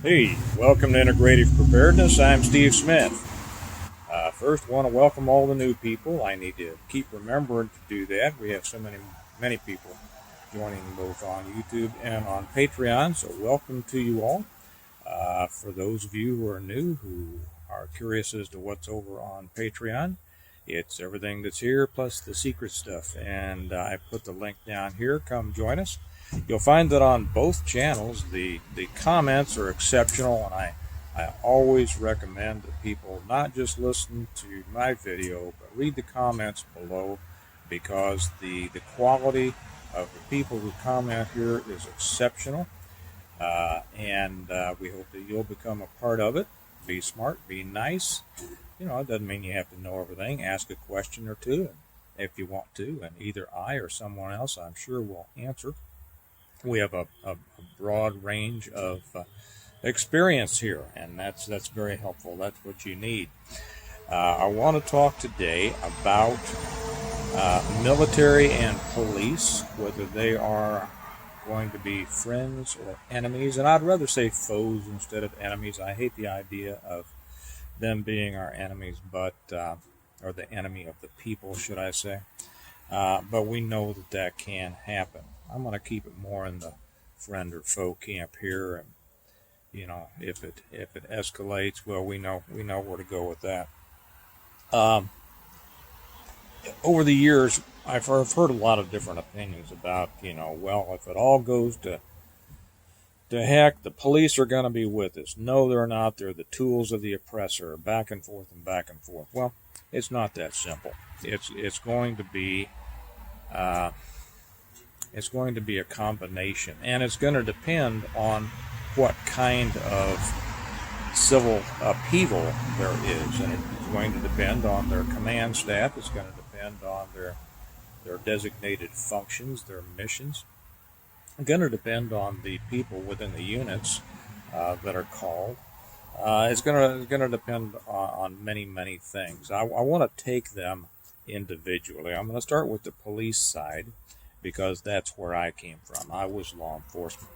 Hey, welcome to Integrative Preparedness. I'm Steve Smith. First, want to welcome all the new people. I need to keep remembering to do that. We have so many people joining both on YouTube and on Patreon, so welcome to you all. For those of you who are new, who are curious as to what's over on Patreon, it's everything that's here plus the secret stuff, and I put the link down here. Come join us. You'll find that on both channels the comments are exceptional, and I always recommend that people not just listen to my video but read the comments below, because the quality of the people who comment here is exceptional, and we hope that you'll become a part of it. Be smart, be nice. It doesn't mean you have to know everything. Ask a question or two if you want to, and either I or someone else, I'm sure, will answer. We have a broad range of experience here, and that's very helpful. That's what you need. I want to talk today about military and police, whether they are going to be friends or enemies, and I'd rather say foes instead of enemies. I hate the idea of them being our enemies, but or the enemy of the people, should I say. But we know that can happen. I'm going to keep it more in the friend or foe camp here, and if it escalates, well, we know where to go with that. Over the years, I've heard a lot of different opinions about, well, if it all goes to heck, the police are going to be with us. No, they're not. They're the tools of the oppressor. Back and forth and back and forth. Well, it's not that simple. It's going to be a combination, and it's going to depend on what kind of civil upheaval there is, and it's going to depend on their command staff. It's going to depend on their designated functions, their missions. It's going to depend on the people within the units that are called. It's going to depend on many things. I want to take them individually. I'm going to start with the police side, because that's where I came from. I was law enforcement.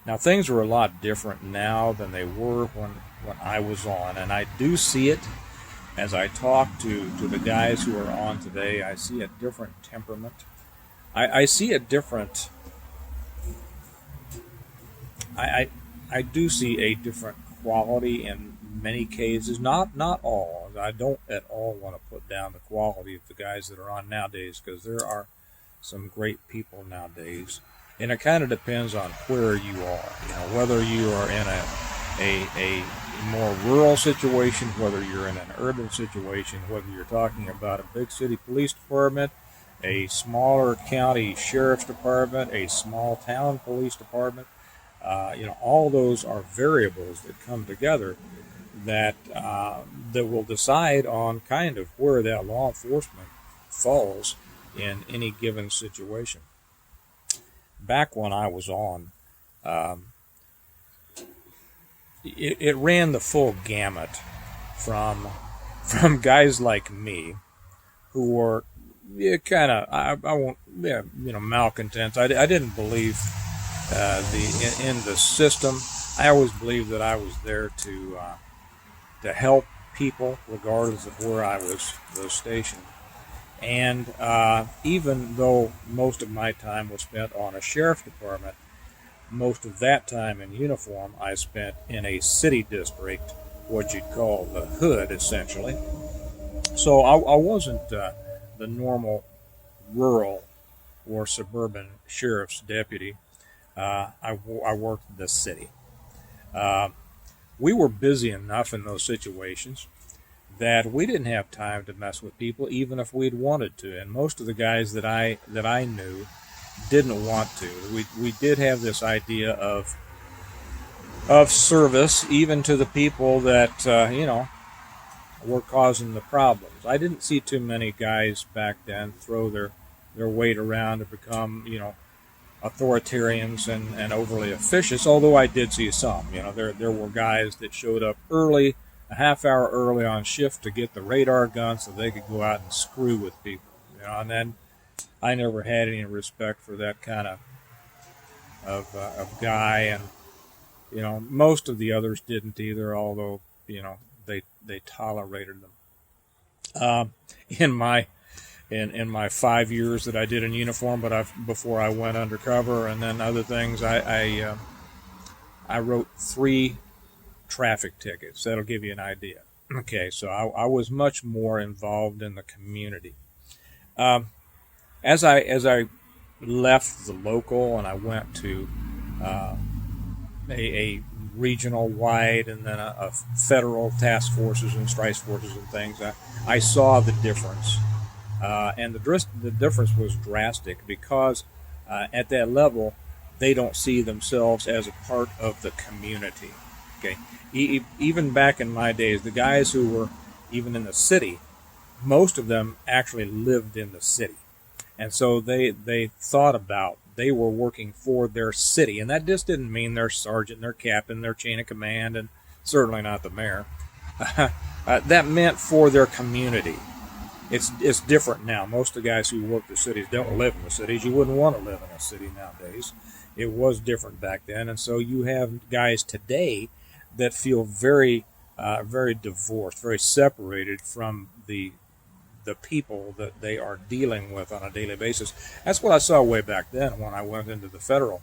Now, things are a lot different now than they were when I was on, and I do see it as I talk to the guys who are on today. I see a different temperament. I see a different. I do see a different quality in many cases. Not all. I don't at all want to put down the quality of the guys that are on nowadays, because there are some great people nowadays, and it kind of depends on where you are. Whether you are in a more rural situation, whether you're in an urban situation, whether you're talking about a big city police department, a smaller county sheriff's department, a small town police department. All those are variables that come together that will decide on kind of where that law enforcement falls in any given situation. Back when I was on, it ran the full gamut from guys like me who were kind of, I won't, malcontents. I didn't believe in the system. I always believed that I was there to help people regardless of where I was stationed. And even though most of my time was spent on a sheriff's department, most of that time in uniform I spent in a city district, what you'd call the hood, essentially. So I wasn't the normal rural or suburban sheriff's deputy. I worked in the city. We were busy enough in those situations that we didn't have time to mess with people, even if we'd wanted to. And most of the guys that I knew didn't want to. We did have this idea of service, even to the people that were causing the problems. I didn't see too many guys back then throw their weight around to become authoritarians and overly officious. Although I did see some. There were guys that showed up early, a half hour early on shift, to get the radar gun so they could go out and screw with people. And then I never had any respect for that kind of guy, and Most of the others didn't either, although they tolerated them. In my in my 5 years that I did in uniform, but before I went undercover and then other things, I wrote 3 traffic tickets. That'll give you an idea. Okay, so I was much more involved in the community. Um, as I left the local and I went to uh, a regional wide and then a federal task forces and strike forces and things, I saw the difference. And the difference was drastic because at that level, they don't see themselves as a part of the community. Okay, even back in my days, the guys who were even in the city, most of them actually lived in the city, and so they thought about they were working for their city, and that just didn't mean their sergeant, their captain, their chain of command, and certainly not the mayor. That meant for their community. It's different now. Most of the guys who work the cities don't live in the cities. You wouldn't want to live in a city nowadays. It was different back then, and so you have guys today that feel very divorced, very separated from the people that they are dealing with on a daily basis. That's what I saw way back then when I went into the federal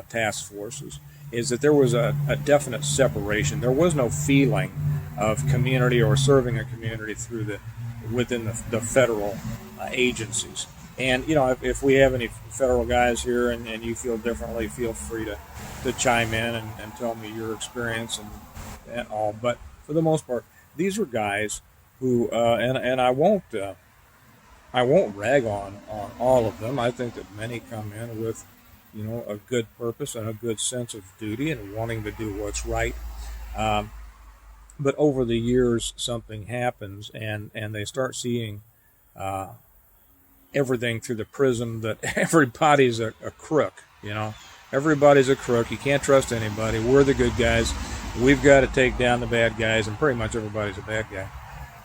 task forces, is that there was a definite separation. There was no feeling of community or serving a community within the federal agencies. And if we have any federal guys here and you feel differently, feel free to chime in and tell me your experience and all. But for the most part, these are guys who and I won't rag on all of them. I think that many come in with a good purpose and a good sense of duty and wanting to do what's right. But over the years, something happens, and they start seeing everything through the prism that everybody's a crook. Everybody's a crook. You can't trust anybody. We're the good guys. We've got to take down the bad guys, and pretty much everybody's a bad guy,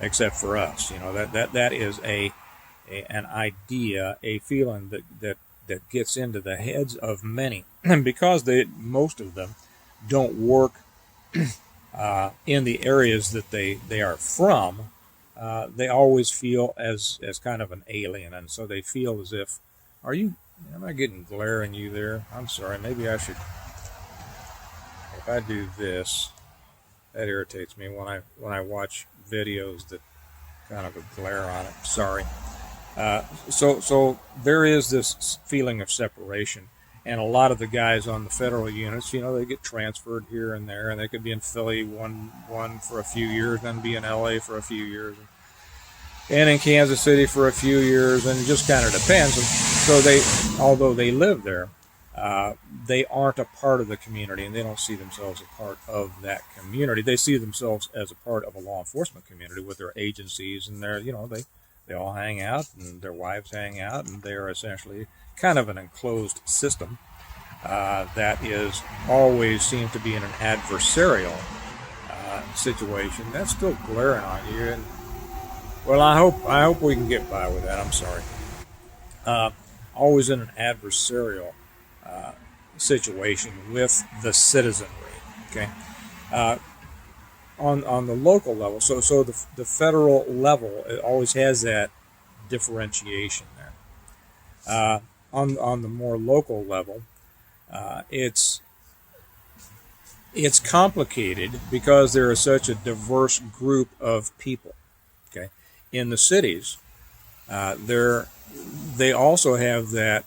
except for us. That is an idea, a feeling that gets into the heads of many, and because most of them don't work in the areas that they are from, they always feel as kind of an alien, and so they feel as if, am I getting glare in you there? I'm sorry, maybe I should, if I do this, that irritates me when I watch videos that kind of a glare on it. Sorry. So there is this feeling of separation. And a lot of the guys on the federal units, they get transferred here and there, and they could be in Philly one for a few years, then be in LA for a few years, and in Kansas City for a few years, and it just kind of depends. And so although they live there, they aren't a part of the community, and they don't see themselves a part of that community. They see themselves as a part of a law enforcement community with their agencies, and they all hang out, and their wives hang out, and they are essentially kind of an enclosed system that is always seems to be in an adversarial situation. That's still glaring on you, and well, I hope we can get by with that. I'm sorry. Always in an adversarial situation with the citizenry. Okay, on the local level, so the federal level, it always has that differentiation there. On the more local level, it's complicated because there is such a diverse group of people. Okay, in the cities, they also have that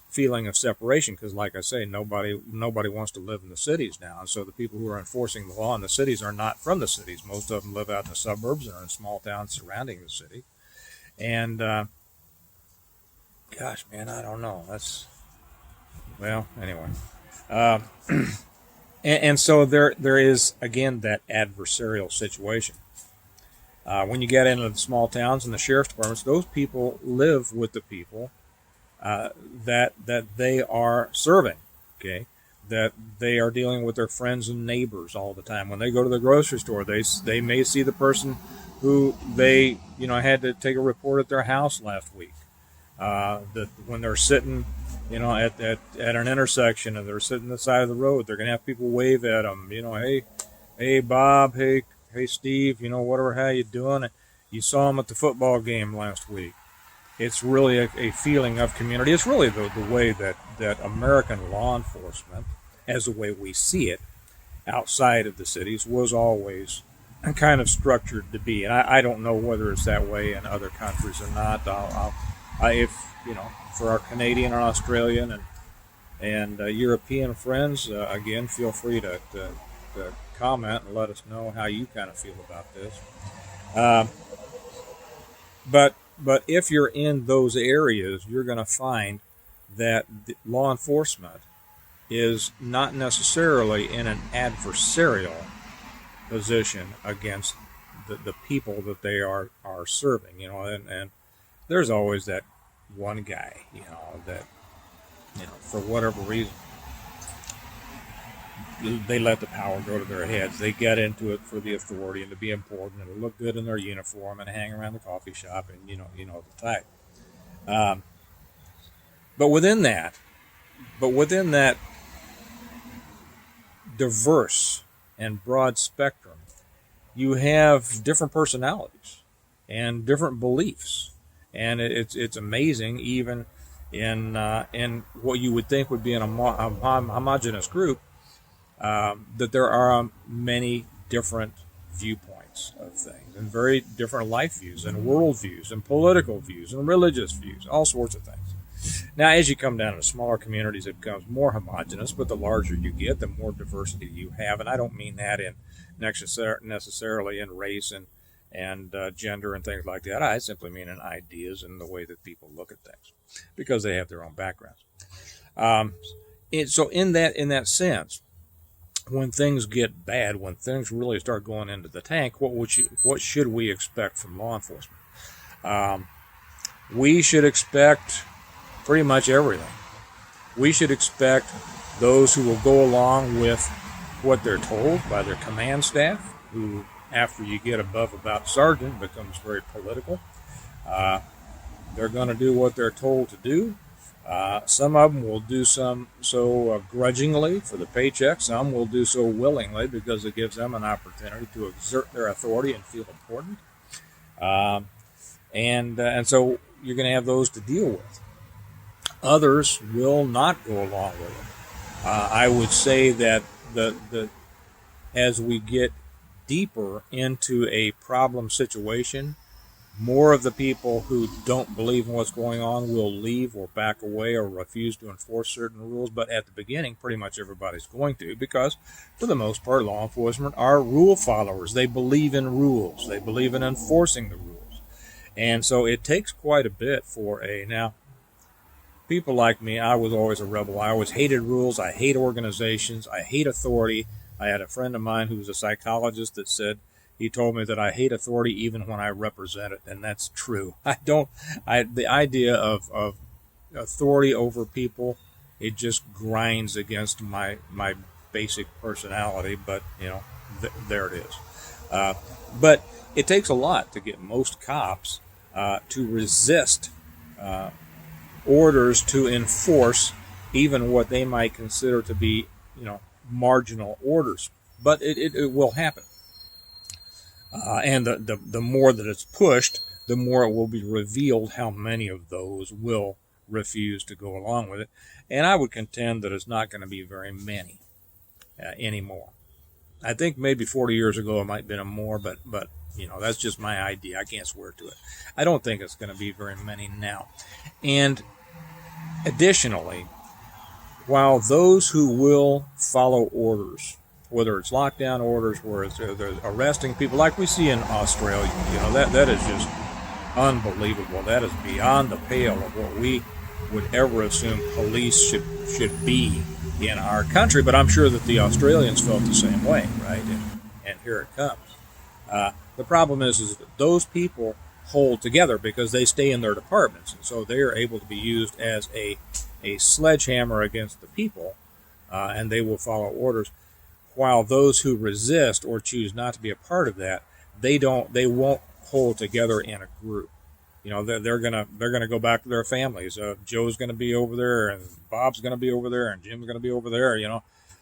feeling of separation because, like I say, nobody wants to live in the cities now, and so the people who are enforcing the law in the cities are not from the cities. Most of them live out in the suburbs and are in small towns surrounding the city, and gosh, man, I don't know. Anyway. And so there is, again, that adversarial situation. When you get into the small towns and the sheriff's departments, those people live with the people that they are serving, okay? That they are dealing with their friends and neighbors all the time. When they go to the grocery store, they may see the person who they had to take a report at their house last week. That when they're sitting at an intersection, and they're sitting on the side of the road. They're going to have people wave at them. Hey Bob, hey Steve, whatever, how you doing? You saw them at the football game last week. It's really a feeling of community. It's really the way that American law enforcement, as the way we see it outside of the cities, was always kind of structured to be. And I don't know whether it's that way in other countries or not. If for our Canadian and Australian and European friends, again, feel free to comment and let us know how you kind of feel about this. But if you're in those areas, you're going to find that the law enforcement is not necessarily in an adversarial position against the people that they are serving, and there's always that one guy, that, for whatever reason, they let the power go to their heads. They get into it for the authority and to be important and to look good in their uniform and hang around the coffee shop and the type. But within that diverse and broad spectrum, you have different personalities and different beliefs, and it's amazing, even in what you would think would be a homogenous group, that there are many different viewpoints of things and very different life views and world views and political views and religious views, all sorts of things. Now, as you come down to smaller communities, it becomes more homogenous, but the larger you get, the more diversity you have. And I don't mean that in necessarily in race and gender and things like that. I simply mean in ideas and the way that people look at things, because they have their own backgrounds. So in that sense, when things get bad, when things really start going into the tank, what should we expect from law enforcement? We should expect pretty much everything. We should expect those who will go along with what they're told by their command staff, who, after you get above about sergeant, becomes very political. They're going to do what they're told to do. Some of them will do so grudgingly for the paycheck. Some will do so willingly because it gives them an opportunity to exert their authority and feel important. And so you're going to have those to deal with. Others will not go along with it. I would say that as we get deeper into a problem situation, more of the people who don't believe in what's going on will leave or back away or refuse to enforce certain rules. But at the beginning, pretty much everybody's going to, because for the most part, law enforcement are rule followers. They believe in rules. They believe in enforcing the rules. And so it takes quite a bit now, people like me, I was always a rebel. I always hated rules. I hate organizations. I hate authority. I had a friend of mine who was a psychologist that said, he told me that I hate authority even when I represent it, and that's true. The idea of authority over people, it just grinds against my basic personality, but, there it is. But it takes a lot to get most cops to resist orders to enforce even what they might consider to be, marginal orders. But it will happen. And the more that it's pushed, the more it will be revealed how many of those will refuse to go along with it. And I would contend that it's not going to be very many anymore. I think maybe 40 years ago it might have been more, but that's just my idea. I can't swear to it. I don't think it's going to be very many now. And additionally, while those who will follow orders, whether it's lockdown orders, where they're arresting people like we see in Australia, that is just unbelievable. That is beyond the pale of what we would ever assume police should be in our country. But I'm sure that the Australians felt the same way, right? And here it comes. The problem is that those people hold together because they stay in their departments, and so they are able to be used as a sledgehammer against the people, and they will follow orders. While those who resist or choose not to be a part of that, they won't hold together in a group. they're gonna go back to their families. Joe's gonna be over there, and Bob's gonna be over there, and Jim's gonna be over there.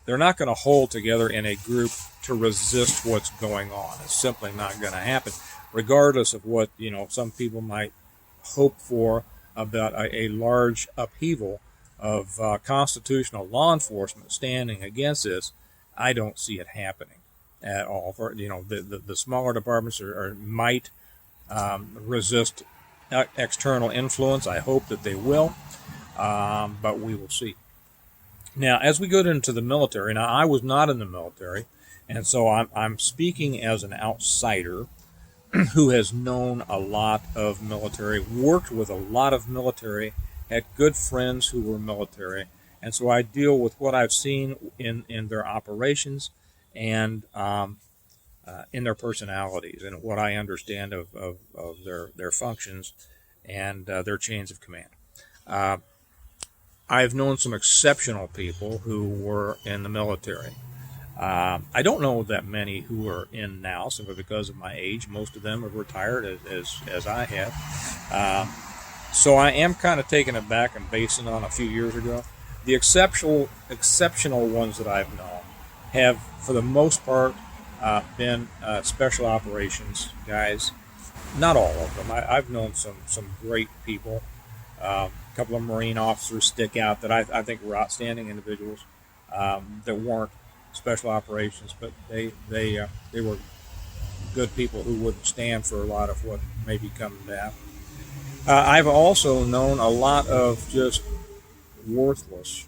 They're not gonna hold together in a group to resist what's going on. It's simply not gonna happen, regardless of what some people might hope for about a large upheaval of constitutional law enforcement standing against this. I don't see it happening at all. For the smaller departments might resist external influence. I hope that they will, but we will see. Now, as we go into the military, now I was not in the military, and so I'm speaking as an outsider who has known a lot of military, worked with a lot of military, had good friends who were military, and so I deal with what I've seen in their operations and in their personalities and what I understand of their functions and their chains of command. I've known some exceptional people who were in the military. I don't know that many who are in now, simply because of my age. Most of them have retired, as I have. So I am kind of taking it back and basing it on a few years ago. The exceptional ones that I've known have, for the most part, been special operations guys. Not all of them. I've known some great people. A couple of Marine officers stick out that I think were outstanding individuals that weren't special operations, but they were good people who wouldn't stand for a lot of what may be coming down. I've also known a lot of just worthless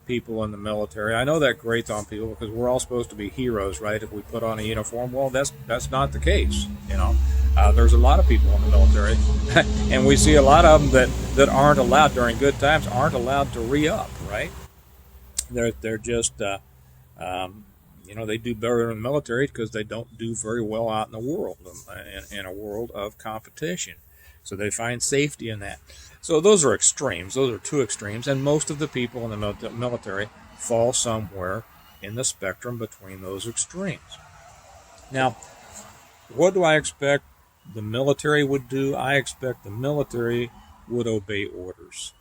people in the military. I know that grates on people because we're all supposed to be heroes, right? If we put on a uniform, well, that's not the case. There's a lot of people in the military, and we see a lot of them that aren't allowed during good times, aren't allowed to re-up, right? They're just they do better in the military because they don't do very well out in the world, in a world of competition. So they find safety in that. So those are extremes. Those are two extremes, and most of the people in the military fall somewhere in the spectrum between those extremes. Now, what do I expect the military would do? I expect the military would obey orders.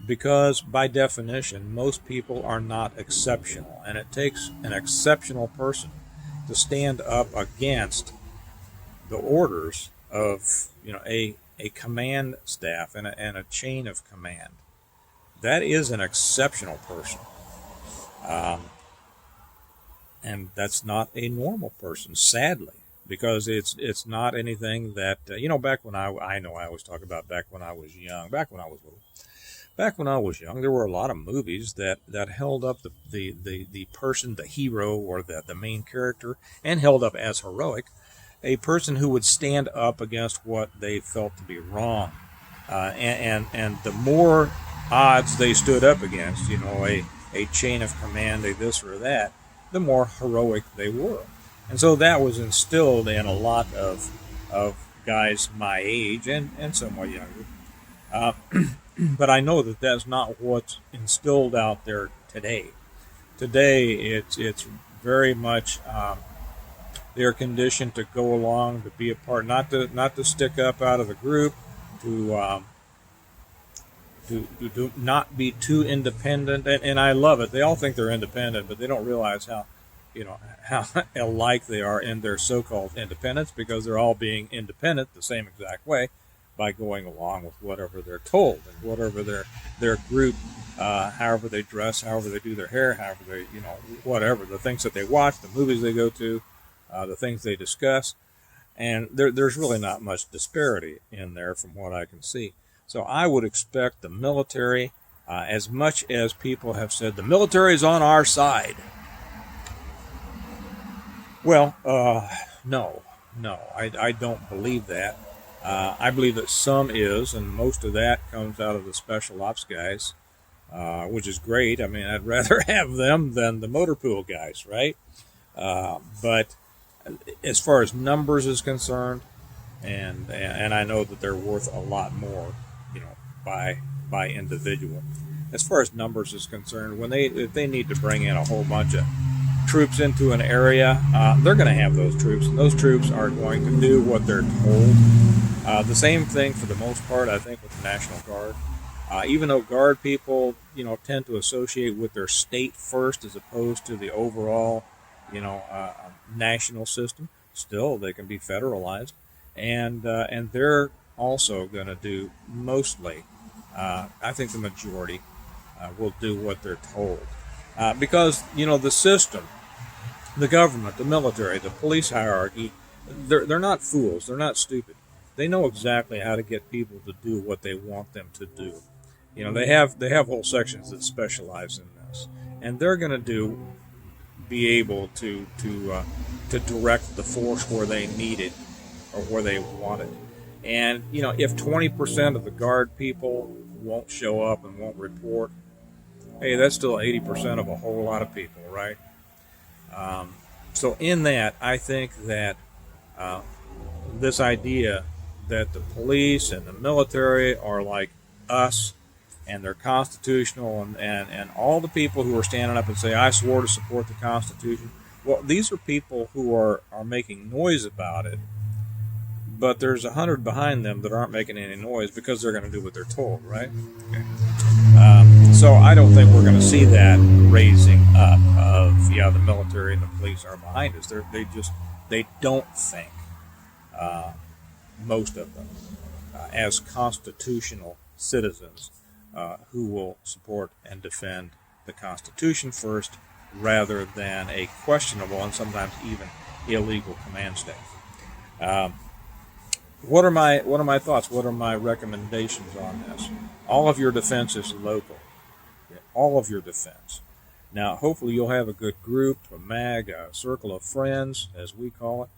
Because by definition, most people are not exceptional, and it takes an exceptional person to stand up against the orders of a command staff and a chain of command. That is an exceptional person, and that's not a normal person, sadly, because it's not anything that back when I always talk about back when I was young, back when I was little. Back when I was young, there were a lot of movies that held up the person, the hero, or the main character, and held up as heroic, a person who would stand up against what they felt to be wrong. And the more odds they stood up against, a chain of command, a this or that, the more heroic they were. And so that was instilled in a lot of guys my age and somewhat younger. But I know that that's not what's instilled out there today. Today, it's very much they're conditioned to go along, to be a part, not to stick up out of the group, to not be too independent. And I love it. They all think they're independent, but they don't realize how alike they are in their so-called independence, because they're all being independent the same exact way, by going along with whatever they're told and whatever their group, however they dress, however they do their hair, however they, whatever, the things that they watch, the movies they go to, the things they discuss. And there's really not much disparity in there from what I can see. So I would expect the military, as much as people have said, the military is on our side. Well, no, I don't believe that. I believe that some is, and most of that comes out of the special ops guys, which is great. I mean, I'd rather have them than the motor pool guys, right? But as far as numbers is concerned, and I know that they're worth a lot more, by individual. As far as numbers is concerned, if they need to bring in a whole bunch of troops into an area, they're going to have those troops, and those troops are going to do what they're told. The same thing for the most part, I think, with the National Guard. Even though Guard people, tend to associate with their state first as opposed to the overall, national system, still they can be federalized, and they're also going to do mostly. I think the majority will do what they're told, because the system, the government, the military, the police hierarchy, they're not fools. They're not stupid. They know exactly how to get people to do what they want them to do. They have whole sections that specialize in this, and they're going to be able to direct the force where they need it or where they want it. And if 20% of the Guard people won't show up and won't report, hey, that's still 80% of a whole lot of people, right? So in that, I think that this idea that the police and the military are like us, and they're constitutional, and all the people who are standing up and say, I swore to support the Constitution. Well, these are people who are making noise about it, but there's 100 behind them that aren't making any noise because they're going to do what they're told, right? Okay. So I don't think we're going to see that raising up of, the military and the police are behind us. They don't think, most of them, as constitutional citizens, who will support and defend the Constitution first, rather than a questionable and sometimes even illegal command state. What are my thoughts? What are my recommendations on this? All of your defense is local. Okay? All of your defense. Now, hopefully you'll have a good group, a circle of friends, as we call it.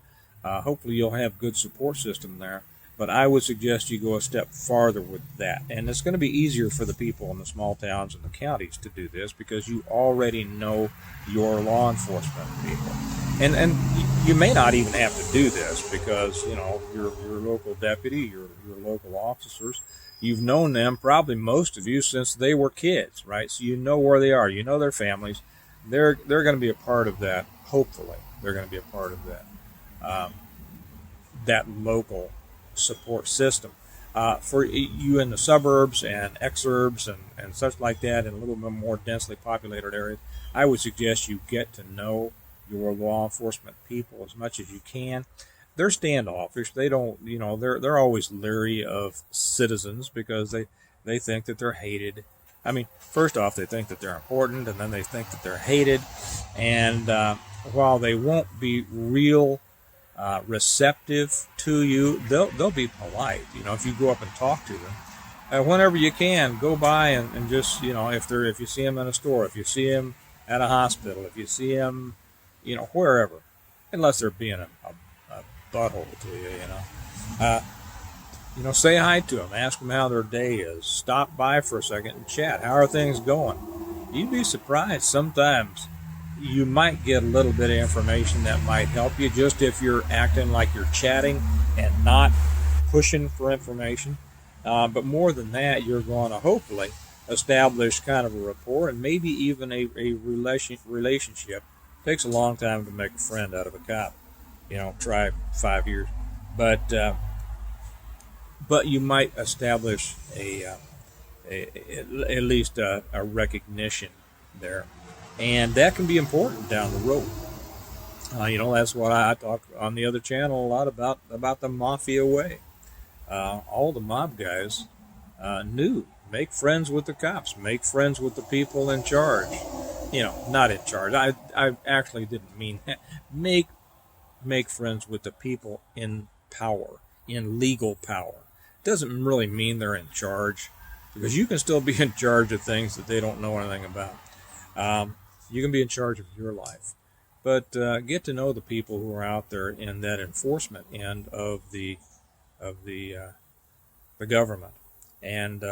Hopefully you'll have good support system there. But I would suggest you go a step farther with that. And it's going to be easier for the people in the small towns and the counties to do this because you already know your law enforcement people. And you may not even have to do this because, your local deputy, your local officers, you've known them, probably most of you, since they were kids, right? So you know where they are. You know their families. They're going to be a part of that, hopefully. They're going to be a part of that, that local support system. For you in the suburbs and exurbs and such like that, in a little bit more densely populated areas, I would suggest you get to know your law enforcement people as much as you can. They're standoffish. They don't, they're always leery of citizens because they think that they're hated. I mean, first off, they think that they're important, and then they think that they're hated. And while they won't be real receptive to you, they'll be polite. If you go up and talk to them, whenever you can, go by and just, if you see them in a store, if you see them at a hospital, if you see them, wherever, unless they're being a butthole to you, say hi to them, ask them how their day is, stop by for a second and chat. How are things going? You'd be surprised. Sometimes you might get a little bit of information that might help you, just if you're acting like you're chatting and not pushing for information. But more than that, you're going to hopefully establish kind of a rapport and maybe even a relationship. It takes a long time to make a friend out of a cop. Try 5 years. But you might establish at least a recognition there. And that can be important down the road. That's what I talk on the other channel a lot about the mafia way. All the mob guys knew, make friends with the cops, make friends with the people in charge. Not in charge. I actually didn't mean that. Make friends with the people in power, in legal power. Doesn't really mean they're in charge, because you can still be in charge of things that they don't know anything about. You can be in charge of your life, but get to know the people who are out there in that enforcement end of the government, and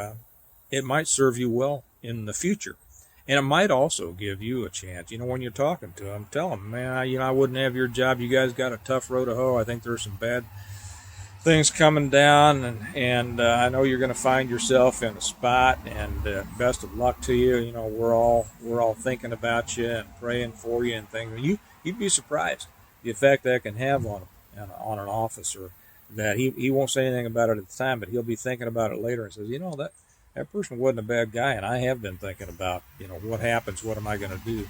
it might serve you well in the future. And it might also give you a chance, when you're talking to them, tell them, man, I wouldn't have your job. You guys got a tough road to hoe. I think there's some bad things coming down, and I know you're going to find yourself in a spot. And best of luck to you. You know, we're all thinking about you and praying for you and things. You'd be surprised the effect that can have on an officer. That he won't say anything about it at the time, but he'll be thinking about it later and says, you know, that person wasn't a bad guy, and I have been thinking about, you know, what happens, what am I going to do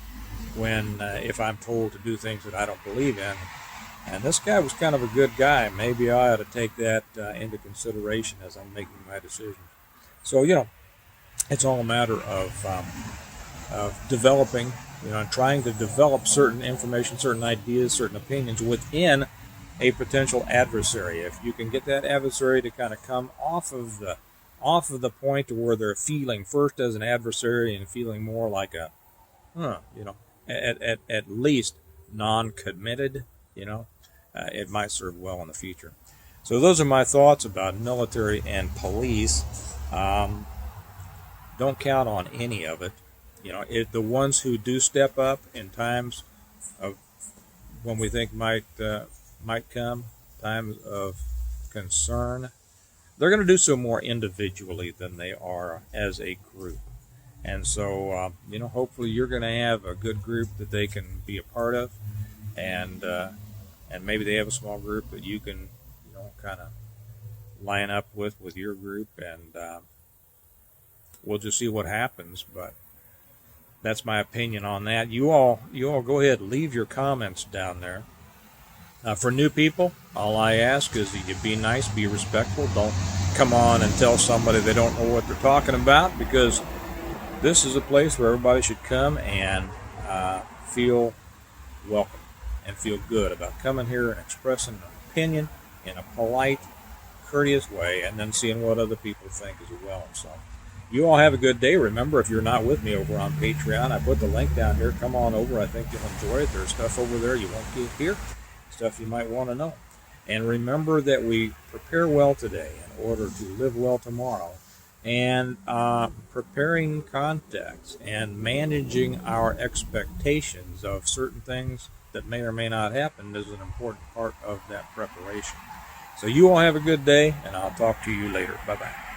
when if I'm told to do things that I don't believe in. And this guy was kind of a good guy. Maybe I ought to take that into consideration as I'm making my decision. So, you know, it's all a matter of developing, you know, and trying to develop certain information, certain ideas, certain opinions within a potential adversary. If you can get that adversary to kind of come off of the point to where they're feeling first as an adversary and feeling more like a, you know, at least non-committed, you know, it might serve well in the future. So those are my thoughts about military and police. Don't count on any of it. You know, the ones who do step up in times of when we think might come, times of concern, they're going to do so more individually than they are as a group. And so, you know, hopefully you're going to have a good group that they can be a part of, and maybe they have a small group that you can, you know, kind of line up with your group, and we'll just see what happens. But that's my opinion on that. You all go ahead, leave your comments down there. For new people, all I ask is that you be nice, be respectful. Don't come on and tell somebody they don't know what they're talking about, because this is a place where everybody should come and feel welcome and feel good about coming here and expressing an opinion in a polite, courteous way, and then seeing what other people think as well. So you all have a good day. Remember, if you're not with me over on Patreon, I put the link down here. Come on over. I think you'll enjoy it. There's stuff over there you won't get here, stuff you might want to know. And remember that we prepare well today in order to live well tomorrow. And preparing context and managing our expectations of certain things that may or may not happen is an important part of that preparation. So you all have a good day, and I'll talk to you later. Bye-bye.